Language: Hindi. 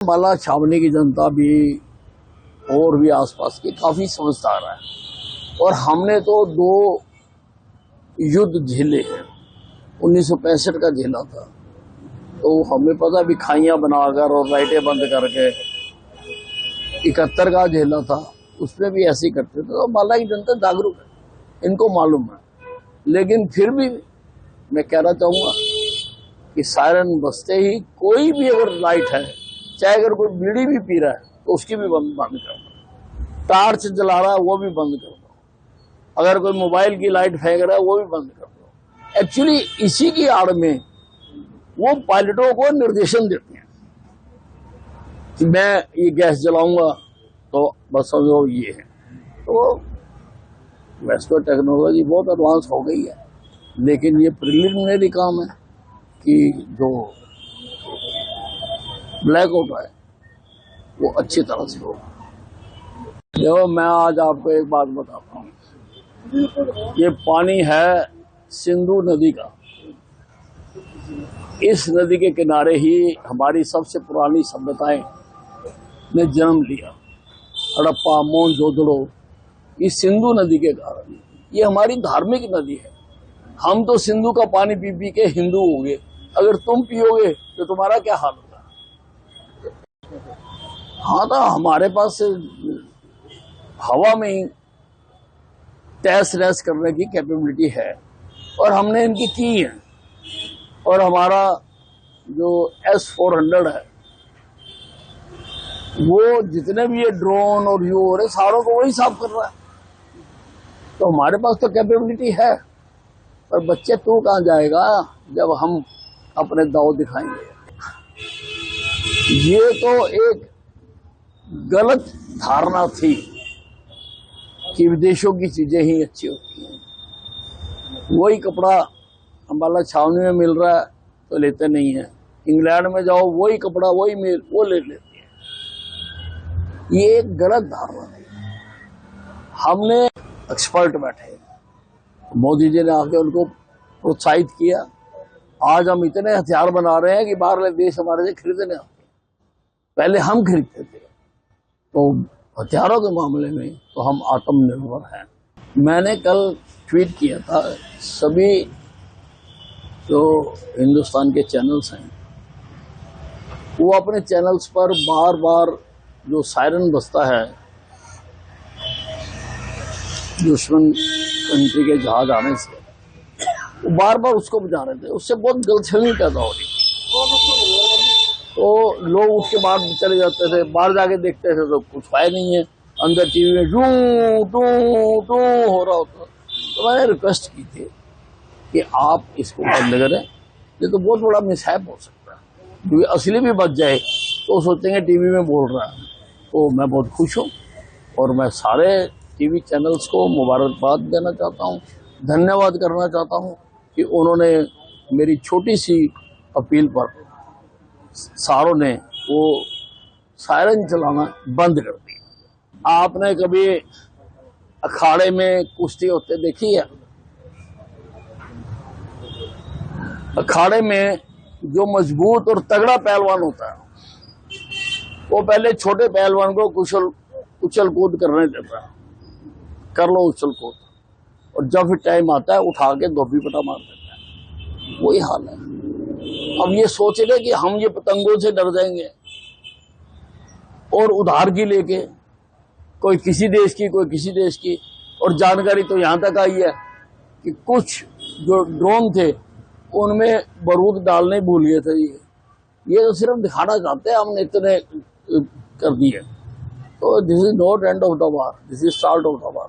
अम्बाला छावनी की जनता भी और भी आसपास की काफी समझदार है और हमने तो 2 युद्ध झेले हैं। 1965 का झेला था तो हमें पता भी खाइयां बनाकर और लाइटें बंद करके। 71 का झेला था उसमें भी ऐसे ही करते थे। तो अम्बाला की जनता जागरूक है, इनको मालूम है। लेकिन फिर भी मैं कहना चाहूंगा कि सायरन बजते ही कोई भी अगर लाइट है, चाहे अगर कोई बीड़ी भी पी रहा है तो उसकी भी बंद कर दो। टार्च जला रहा है वो भी बंद कर दो। अगर कोई मोबाइल की लाइट फेंक रहा है वो भी बंद कर दो। एक्चुअली इसी की आड़ में वो पायलटों को निर्देशन देते हैं कि मैं ये गैस जलाऊंगा तो बस समझो ये है। तो वैसे तो टेक्नोलॉजी बहुत एडवांस हो गई है, लेकिन ये प्रिलिमिनरी काम है कि जो ब्लैक आउट है वो अच्छी तरह से हो। देखो मैं आज आपको एक बात बताता हूँ। ये पानी है सिंधु नदी का। इस नदी के किनारे ही हमारी सबसे पुरानी सभ्यताएं ने जन्म लिया। हड़प्पा, मोहनजोदड़ो, इस सिंधु नदी के कारण। ये हमारी धार्मिक नदी है। हम तो सिंधु का पानी पी पी के हिंदू हो गए। अगर तुम पियोगे तो तुम्हारा क्या हाल होगा? हाँ, तो हमारे पास हवा में ही तहस नहस करने की कैपेबिलिटी है और हमने इनकी की है। और हमारा जो S-400 है वो जितने भी ये ड्रोन और यू हो रहे सारों को वही साफ कर रहा है। तो हमारे पास तो कैपेबिलिटी है, पर बच्चे तू कहाँ जाएगा जब हम अपने दाव दिखाएंगे। ये तो एक गलत धारणा थी कि विदेशों की चीजें ही अच्छी होती हैं। वही कपड़ा अम्बाला छावनी में मिल रहा है तो लेते नहीं है। इंग्लैंड में जाओ वही कपड़ा वही मिल वो ले लेते हैं। ये एक गलत धारणा है। हमने एक्सपर्ट बैठे, मोदी जी ने आके उनको प्रोत्साहित किया। आज हम इतने हथियार बना रहे हैं कि बाहरले देश हमारे से खरीदने आते हैं। पहले हम खरीदते थे। तो हथियारों के मामले में तो हम आत्मनिर्भर हैं। मैंने कल ट्वीट किया था, सभी जो हिंदुस्तान के चैनल्स हैं वो अपने चैनल्स पर बार बार जो सायरन बजता है दुश्मन कंट्री के जहाज आने से, वो बार बार उसको बजा रहे थे। उससे बहुत गलतफहमी पैदा हो रही थी। तो लोग उसके बाद चले जाते थे, बाहर जाके देखते थे तो कुछ है नहीं है। अंदर टीवी में टू टू टू हो रहा होता। तो मैंने रिक्वेस्ट की थी कि आप इसको बंद करें, ये तो बहुत बड़ा मिसहैप हो सकता है। क्योंकि असली भी बच जाए तो सोचेंगे टीवी में बोल रहा है। तो मैं बहुत खुश हूँ और मैं सारे टीवी चैनल्स को मुबारकबाद देना चाहता हूँ, धन्यवाद करना चाहता हूँ कि उन्होंने मेरी छोटी सी अपील पर सारों ने वो सायरन चलाना बंद कर दिया। आपने कभी अखाड़े में कुश्ती होते देखी है? अखाड़े में जो मजबूत और तगड़ा पहलवान होता है वो पहले छोटे पहलवान को उछल कूद करने देता है, कर लो उछल कूद, और जब फिर टाइम आता है उठा के धोबी पटा मार देता है। वही हाल है। अब ये सोच रहे कि हम ये पतंगों से डर जाएंगे और उधार की लेके कोई किसी देश की कोई किसी देश की। और जानकारी तो यहाँ तक आई है कि कुछ जो ड्रोन थे उनमें बारूद डालने भूल गए थे। ये तो सिर्फ दिखाना चाहते हैं हमने इतने कर दिए। तो this is not end of the war, this is start of the war.